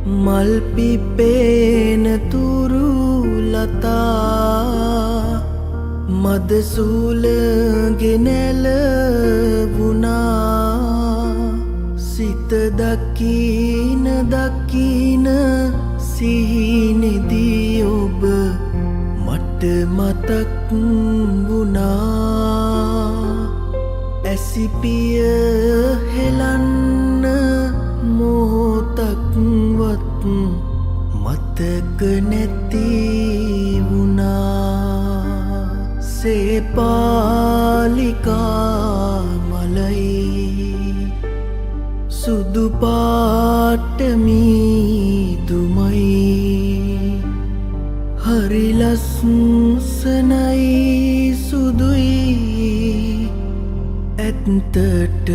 මල් පිපෙන තුරු ලතා මද සූල ගෙනැලවුණා සිත දකින දකින සිහිනෙදී ඔබ මට මතක් වුණා ඇසිපිය හෙලන්න මොහොතක්වත් මතක නැති වුණා සේපාලිකා මලයි සුදු පාට මීදුමයි හරි ලස්සනයි සුදුයි ඇත්තට